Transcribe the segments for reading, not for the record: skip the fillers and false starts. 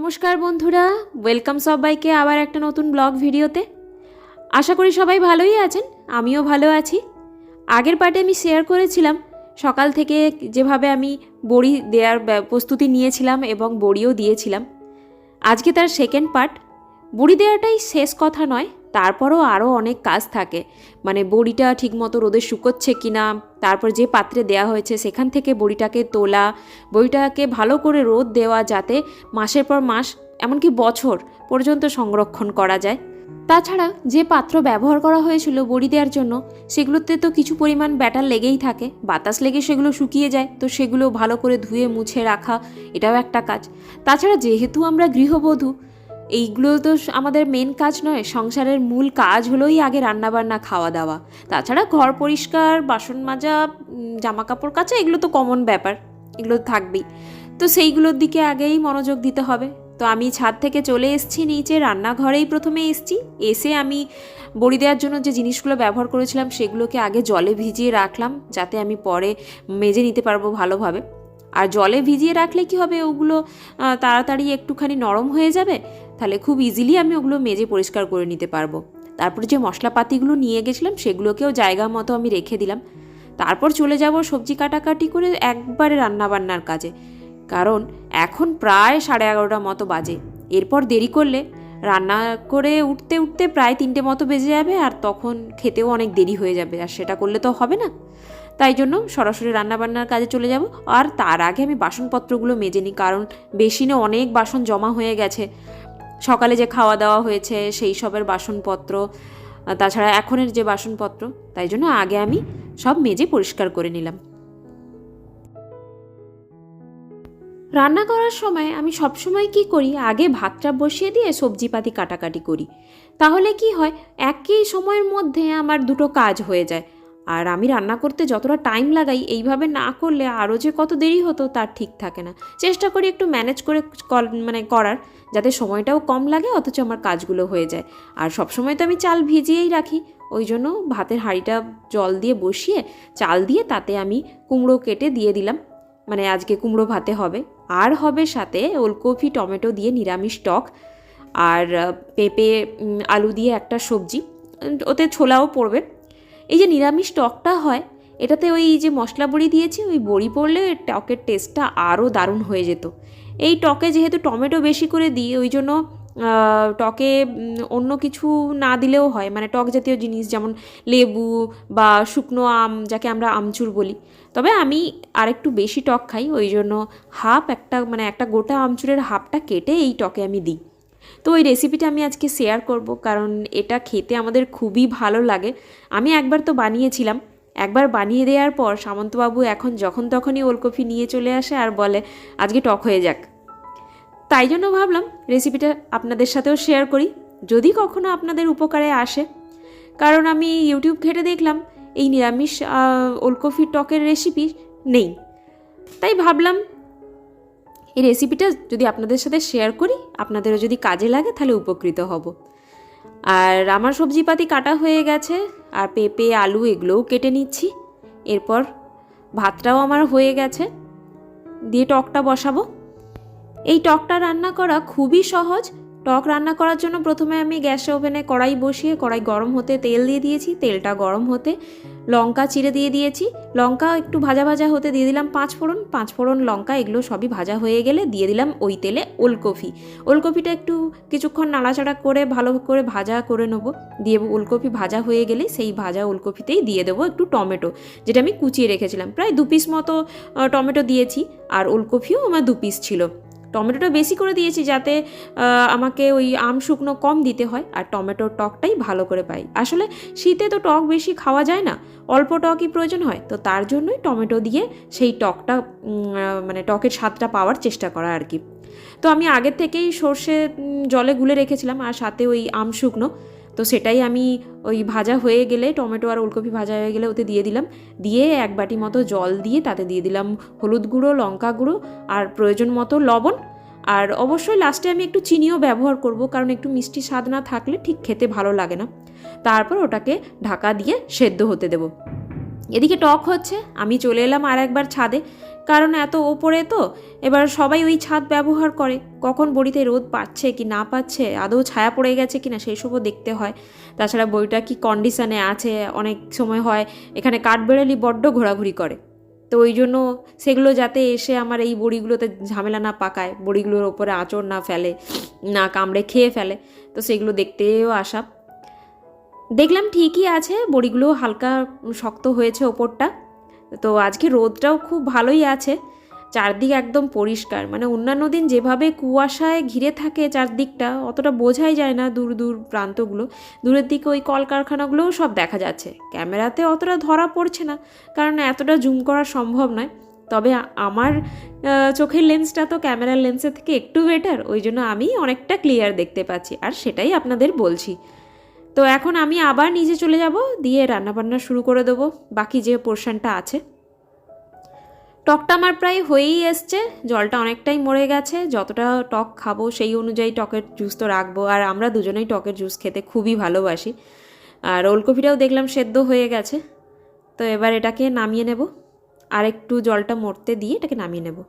নমস্কার বন্ধুরা, ওয়েলকাম সবাইকে আবার একটা নতুন ব্লগ ভিডিওতে। আশা করি সবাই ভালোই আছেন, আমিও ভালো আছি। আগের পার্টে আমি শেয়ার করেছিলাম সকাল থেকে যেভাবে আমি বড়ি দেওয়ার প্রস্তুতি নিয়েছিলাম এবং বড়িও দিয়েছিলাম। আজকে তার সেকেন্ড পার্ট। বড়ি দেওয়াটাই শেষ কথা নয়, তারপরও আরও অনেক কাজ থাকে। মানে বড়িটা ঠিকমতো রোদে শুকোচ্ছে কি না, তারপর যে পাত্রে দেওয়া হয়েছে সেখান থেকে বড়িটাকে তোলা, বড়িটাকে ভালো করে রোদ দেওয়া যাতে মাসের পর মাস এমনকি বছর পর্যন্ত সংরক্ষণ করা যায়। তাছাড়া যে পাত্র ব্যবহার করা হয়েছিল বড়ি দেওয়ার জন্য সেগুলোতে তো কিছু পরিমাণ ব্যাটার লেগেই থাকে, বাতাস লেগে সেগুলো শুকিয়ে যায়, তো সেগুলো ভালো করে ধুয়ে মুছে রাখা এটাও একটা কাজ। তাছাড়া যেহেতু আমরা গৃহবধূ, এইগুলো তো আমাদের মেন কাজ নয়, সংসারের মূল কাজ হলোই আগে রান্নাবান্না খাওয়া দাওয়া। তাছাড়া ঘর পরিষ্কার, বাসন মাজা, জামা কাপড় কাচা এগুলো তো কমন ব্যাপার, এগুলো থাকবেই। তো সেইগুলোর দিকে আগেই মনোযোগ দিতে হবে। তো আমি ছাদ থেকে চলে এসেছি নিচে, রান্নাঘরেই প্রথমে এসেছি। এসে আমি বড়ি দেওয়ার জন্য যে জিনিসগুলো ব্যবহার করেছিলাম সেগুলোকে আগে জলে ভিজিয়ে রাখলাম, যাতে আমি পরে মেজে নিতে পারবো ভালোভাবে। আর জলে ভিজিয়ে রাখলে কি হবে, ওগুলো তাড়াতাড়ি একটুখানি নরম হয়ে যাবে, তাহলে খুব ইজিলি আমি ওগুলো মেজে পরিষ্কার করে নিতে পারবো। তারপরে যে মশলাপাতিগুলো নিয়ে গেছিলাম সেগুলোকেও জায়গা মতো আমি রেখে দিলাম। তারপর চলে যাব সবজি কাটাকাটি করে একবারে রান্নাবান্নার কাজে, কারণ এখন প্রায় 11:30 মতো বাজে। এরপর দেরি করলে রান্না করে উঠতে উঠতে প্রায় 3টে মতো বেজে যাবে, আর তখন খেতেও অনেক দেরি হয়ে যাবে, আর সেটা করলে তো হবে না। তাই জন্য সরাসরি রান্নাবান্নার কাজে চলে যাব। আর তার আগে আমি বাসনপত্রগুলো মেজে নিই, কারণ বেসিনে অনেক বাসন জমা হয়ে গেছে, সকালে যে খাওয়া দাওয়া হয়েছে সেই সবের বাসনপত্র, তাছাড়া এখনের যে বাসনপত্র, তাই জন্য আগে আমি সব মেজে পরিষ্কার করে নিলাম। রান্না করার সময় আমি সবসময় কি করি, আগে ভাতটা বসিয়ে দিয়ে সবজিপাতি কাটাকাটি করি। তাহলে কি হয়, একই সময়ের মধ্যে আমার দুটো কাজ হয়ে যায়। আর আমি রান্না করতে যতটা টাইম লাগাই, এইভাবে না করলে আরও যে কত দেরি হতো তার ঠিক থাকে না। চেষ্টা করি একটু ম্যানেজ করে করার, যাতে সময়টাও কম লাগে অথচ আমার কাজগুলো হয়ে যায়। আর সবসময় তো আমি চাল ভিজিয়েই রাখি, ওই জন্য ভাতের হাঁড়িটা জল দিয়ে বসিয়ে চাল দিয়ে তাতে আমি কুমড়ো কেটে দিয়ে দিলাম। মানে আজকে কুমড়ো ভাতে হবে, আর হবে সাথে ওলকপি টমেটো দিয়ে নিরামিষ টক, আর পেঁপে আলু দিয়ে একটা সবজি, ওতে ছোলাও পড়বে। এই যে নিরামিষ টকটা হয়, এটাতে ওই যে মশলা বড়ি দিয়েছি, ওই বড়ি পড়লে টকের টেস্টটা আরও দারুণ হয়ে যেত। এই টকে যেহেতু টমেটো বেশি করে দিই, ওই জন্য টকে অন্য কিছু না দিলেও হয়, মানে টক জাতীয় জিনিস যেমন লেবু বা শুকনো আম, যাকে আমরা আমচুর বলি। তবে আমি আরেকটু বেশি টক খাই, ওই জন্য একটা গোটা আমচুরের হাফটা কেটে এই টকে আমি দিই। তো ওই রেসিপিটা আমি আজকে শেয়ার করব, কারণ এটা খেতে আমাদের খুবই ভালো লাগে। আমি একবার তো বানিয়েছিলাম, একবার বানিয়ে দেওয়ার পর সামন্তবাবু এখন যখন তখনই ওলকপি নিয়ে চলে আসে আর বলে আজকে টক হয়ে যাক। তাই জন্য ভাবলাম রেসিপিটা আপনাদের সাথেও শেয়ার করি, যদি কখনো আপনাদের উপকারে আসে। কারণ আমি ইউটিউব ঘেটে দেখলাম এই নিরামিষ ওলকপি টকের রেসিপি নেই, তাই ভাবলাম এই রেসিপিটা যদি আপনাদের সাথে শেয়ার করি, আপনাদেরও যদি কাজে লাগে তাহলে উপকৃত হব। আর আমার সবজিপাতি কাটা হয়ে গেছে, আর পেঁপে আলু এগুলোও কেটে নিচ্ছি। এরপর ভাতটাও আমার হয়ে গেছে, দিয়ে টকটা বসাবো। এই টকটা রান্না করা খুবই সহজ। টক রান্না করার জন্য প্রথমে আমি গ্যাসে ওভেনে কড়াই বসিয়ে কড়াই গরম হতে তেল দিয়ে দিয়েছি, তেলটা গরম হতে লঙ্কা চিড়ে দিয়ে দিয়েছি, লঙ্কা একটু ভাজা ভাজা হতে দিয়ে দিলাম পাঁচফোড়ন লঙ্কা, এগুলো সবই ভাজা হয়ে গেলে দিয়ে দিলাম ওই তেলে ওলকপিটা একটু কিছুক্ষণ নাড়াচাড়া করে ভালো করে ভাজা করে নেবো। দিয়ে ওলকপি ভাজা হয়ে গেলে সেই ভাজা ওলকপিতেই দিয়ে দেবো একটু টমেটো, যেটা আমি কুচিয়ে রেখেছিলাম, প্রায় 2 পিস মতো টমেটো দিয়েছি, আর ওলকপিও আমার 2 পিস ছিল। টমেটোটা বেশি করে দিয়েছি যাতে আমাকে ওই আম শুকনো কম দিতে হয়, আর টমেটোর টকটাই ভালো করে পাই। আসলে শীতে তো টক বেশি খাওয়া যায় না, অল্প টকই প্রয়োজন হয়, তো তার জন্যই টমেটো দিয়ে সেই টকটা টকের স্বাদটা পাওয়ার চেষ্টা করা আর কি। তো আমি আগের থেকেই সর্ষে জলে গুলে রেখেছিলাম, আর সাথে ওই আম শুকনো, তো সেটাই আমি ওই ভাজা হয়ে গেলে, টমেটো আর ওলকপি ভাজা হয়ে গেলে ওতে দিয়ে দিলাম। দিয়ে 1 বাটি মতো জল দিয়ে তাতে দিয়ে দিলাম হলুদ গুঁড়ো, লঙ্কা গুঁড়ো, আর প্রয়োজন মতো লবণ। আর অবশ্যই লাস্টে আমি একটু চিনিও ব্যবহার করব, কারণ একটু মিষ্টি স্বাদ না থাকলে ঠিক খেতে ভালো লাগে না। তারপর ওটাকে ঢাকা দিয়ে সেদ্ধ হতে দেব। এদিকে টক হচ্ছে, আমি চলে এলাম আর একবার ছাদে। কারণ এত ওপরে তো, এবার সবাই ওই ছাদ ব্যবহার করে, কখন বড়িতে রোদ পাচ্ছে কি না পাচ্ছে, আদৌ ছায়া পড়ে গেছে কিনা সেই সবও দেখতে হয়। তাছাড়া বড়িটা কি কন্ডিশনে আছে, অনেক সময় হয় এখানে কাঠবেড়ালি বড্ড ঘোরাঘুরি করে, তো ওই জন্য সেগুলো যাতে এসে আমার এই বড়িগুলোতে ঝামেলা না পাকায়, বড়িগুলোর ওপরে আঁচড় না ফেলে, না কামড়ে খেয়ে ফেলে, তো সেগুলো দেখতেও আসা। দেখলাম ঠিকই আছে, বড়িগুলো হালকা শক্ত হয়েছে ওপরটা। তো আজকে রোদটাও খুব ভালোই আছে, চারদিক একদম পরিষ্কার, মানে অন্যান্য দিন যেভাবে কুয়াশায় ঘিরে থাকে চারদিকটা অতটা বোঝাই যায় না, দূর দূর প্রান্তগুলো, দূরের দিকে ওই কলকারখানাগুলোও সব দেখা যাচ্ছে, ক্যামেরাতে অতটা ধরা পড়ছে না কারণ এতটা জুম করা সম্ভব নয়। তবে আমার চোখের লেন্সটা তো ক্যামেরার লেন্সের থেকে একটু বেটার, ওই জন্য আমি অনেকটা ক্লিয়ার দেখতে পাচ্ছি, আর সেটাই আপনাদের বলছি। তো এখন আমি আবার নিচে চলে যাব, দিয়ে রান্নাবান্না শুরু করে দেবো বাকি যে পোর্শনটা আছে। টকটা আমার প্রায় হয়েই এসছে, জলটা অনেকটাই মরে গেছে, যতটা টক খাবো সেই অনুযায়ী টকের জুস তো রাখবো, আর আমরা দুজনেই টকের জুস খেতে খুবই ভালোবাসি। আর ওলকপিটাও দেখলাম সেদ্ধ হয়ে গেছে, তো এবার এটাকে নামিয়ে নেব, আর একটু জলটা মরতে দিয়ে এটাকে নামিয়ে নেব।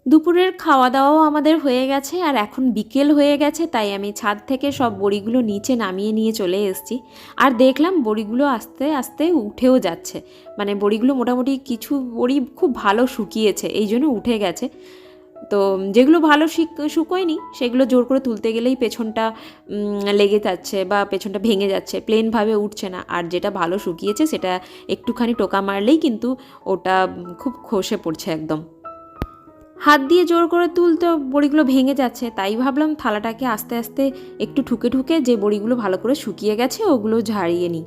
দুপুরের খাওয়া দাওয়াও আমাদের হয়ে গেছে, আর এখন বিকেল হয়ে গেছে, তাই আমি ছাদ থেকে সব বড়িগুলো নিচে নামিয়ে নিয়ে চলে এসেছি। আর দেখলাম বড়িগুলো আস্তে আস্তে উঠেও যাচ্ছে, মানে বড়িগুলো মোটামুটি কিছু বড়ি খুব ভালো শুকিয়েছে, এই জন্য উঠে গেছে। তো যেগুলো ভালো শুকোয়নি সেগুলো জোর করে তুলতে গেলেই পেছনটা লেগে যাচ্ছে বা পেছনটা ভেঙে যাচ্ছে, প্লেনভাবে উঠছে না। আর যেটা ভালো শুকিয়েছে সেটা একটুখানি টোকা মারলেই কিন্তু ওটা খুব খসে পড়ছে একদম। হাত দিয়ে জোর করে তুলতে বড়িগুলো ভেঙে যাচ্ছে, তাই ভাবলাম থালাটাকে আস্তে আস্তে একটু ঠুকে ঠুকে যে বড়িগুলো ভালো করে শুকিয়ে গেছে ওগুলো ঝাড়িয়ে নিই।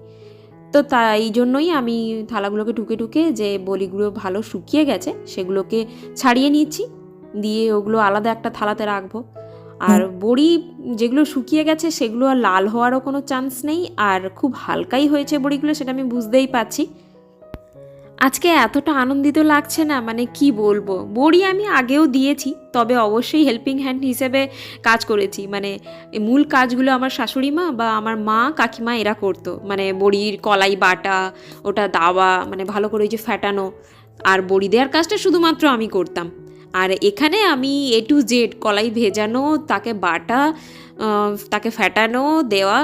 তো তাই জন্যই আমি থালাগুলোকে ঠুকে ঠুকে যে বড়িগুলো ভালো শুকিয়ে গেছে সেগুলোকে ছাড়িয়ে নিচ্ছি, দিয়ে ওগুলো আলাদা একটা থালাতে রাখবো। আর বড়ি যেগুলো শুকিয়ে গেছে সেগুলো আর লাল হওয়ারও কোনো চান্স নেই, আর খুব হালকাই হয়েছে বড়িগুলো, সেটা আমি বুঝতেই পারছি। আজকে এতটা আনন্দিত লাগছে না, মানে কি বলবো, বড়ি আমি আগেও দিয়েছি, তবে অবশ্যই হেল্পিং হ্যান্ড হিসেবে কাজ করেছি, মানে মূল কাজগুলো আমার শাশুড়ি মা বা আমার মা কাকিমা এরা করতো, মানে বড়ির কলাই বাটা, ওটা দাওয়া, মানে ভালো করে যে ফ্যাটানো, আর বড়ি দেওয়ার কাজটা শুধুমাত্র আমি করতাম। আর এখানে আমি A to Z কলাই ভেজানো, তাকে বাটা, তাকে ফ্যাটানো, দেওয়া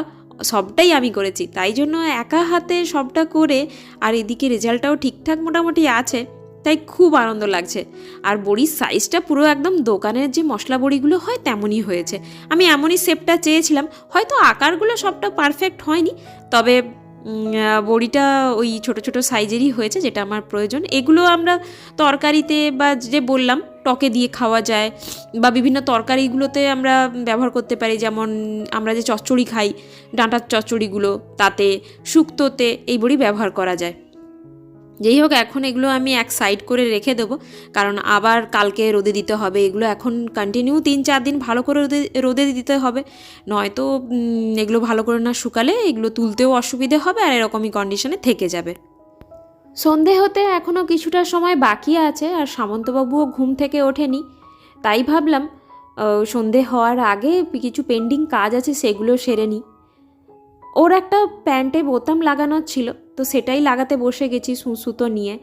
সবটাই আমি করেছি, তাই জন্য একা হাতে সবটা করে, আর এদিকে রেজাল্টটাও ঠিকঠাক মোটামুটি আছে, তাই খুব আনন্দ লাগছে। আর বড়ির সাইজটা পুরো একদম দোকানের যে মশলা বড়িগুলো হয় তেমনই হয়েছে, আমি এমনই শেপটা চেয়েছিলাম, হয়তো আকারগুলো সবটা পারফেক্ট হয়নি, তবে বড়িটা ওই ছোট ছোট সাইজেরই হয়েছে যেটা আমার প্রয়োজন। এগুলো আমরা তরকারিতে বা যে বললাম টকে দিয়ে খাওয়া যায়, বা বিভিন্ন তরকারিগুলোতে আমরা ব্যবহার করতে পারি, যেমন আমরা যে চচ্চড়ি খাই ডাঁটার চচ্চড়িগুলো, তাতে শুক্তোতে এই বড়ি ব্যবহার করা যায়। যেই হোক, এখন এগুলো আমি এক সাইড করে রেখে দেবো, কারণ আবার কালকে রোদে দিতে হবে এগুলো, এখন কন্টিনিউ 3-4 দিন ভালো করে রোদে দিতে হবে, নয়তো এগুলো ভালো করে না শুকালে এগুলো তুলতেও অসুবিধে হবে, আর এরকমই কন্ডিশনে থেকে যাবে। সন্ধে হতে এখনও কিছুটা সময় বাকি আছে, আর সামন্তবাবুও ঘুম থেকে ওঠেনি, তাই ভাবলাম সন্ধে হওয়ার আগে কিছু পেন্ডিং কাজ আছে সেগুলো সেরে নিই। ওর একটা প্যান্টে বোতাম লাগানোর ছিল, তো সেটাই লাগাতে বসে গেছি সুতো নিয়ে।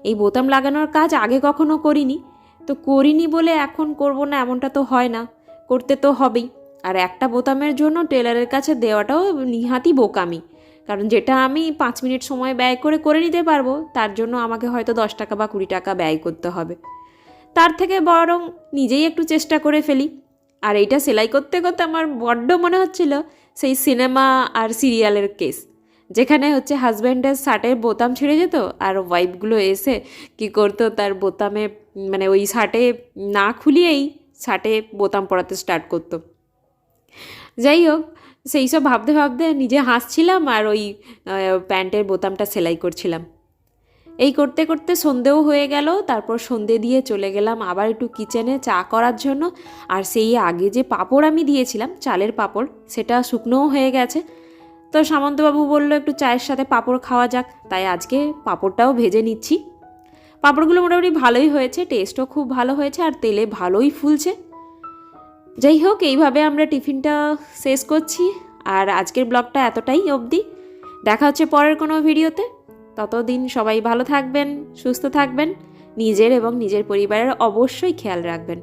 এই বোতাম লাগানোর কাজ আগে কখনো করিনি, তো করিনি বলে এখন করব না এমনটা তো হয় না, করতে তো হবেই। আর একটা বোতামের জন্য টেলারের কাছে দেওয়াটাও নিহাতি বোকামি, কারণ যেটা আমি 5 মিনিট সময় ব্যয় করে করে নিতে পারবো তার জন্য আমাকে হয়তো 10 টাকা বা 20 টাকা ব্যয় করতে হবে। তার থেকে বরং নিজেই একটু চেষ্টা করে ফেলি। আর এইটা সেলাই করতে করতে আমার বড্ড মনে হচ্ছিল সেই সিনেমা আর সিরিয়ালের কেস, যেখানে হচ্ছে হাজব্যান্ডের শার্টের বোতাম ছিঁড়ে যেত, আর ওয়াইফগুলো এসে কি করতো, তার বোতামে মানে ওই শার্টে না খুলিয়েই শার্টে বোতাম পরাতে স্টার্ট করতো। যাই হোক, সেই সব ভাবতে ভাবতে নিজে হাসছিলাম, আর ওই প্যান্টের বোতামটা সেলাই করছিলাম। এই করতে করতে সন্ধেও হয়ে গেল, তারপর সন্ধে দিয়ে চলে গেলাম আবার একটু কিচেনে চা করার জন্য। আর সেই আগে যে পাঁপড় আমি দিয়েছিলাম, চালের পাঁপড়, সেটা শুকনোও হয়ে গেছে। তো সামন্তবাবু বলল একটু চায়ের সাথে পাঁপড় খাওয়া যাক, তাই আজকে পাঁপড়টাও ভেজে নিচ্ছি। পাঁপড়গুলো মোটামুটি ভালোই হয়েছে, টেস্টও খুব ভালো হয়েছে, আর তেলে ভালোই ফুলছে। যাই হোক, এইভাবে আমরা টিফিনটা শেষ করছি, আর আজকের ব্লগটা এতটাই অবধি। দেখা হচ্ছে পরের কোনো ভিডিওতে, ততদিন সবাই ভালো থাকবেন, সুস্থ থাকবেন। নিজের এবং নিজের পরিবারের অবশ্যই খেয়াল রাখবেন।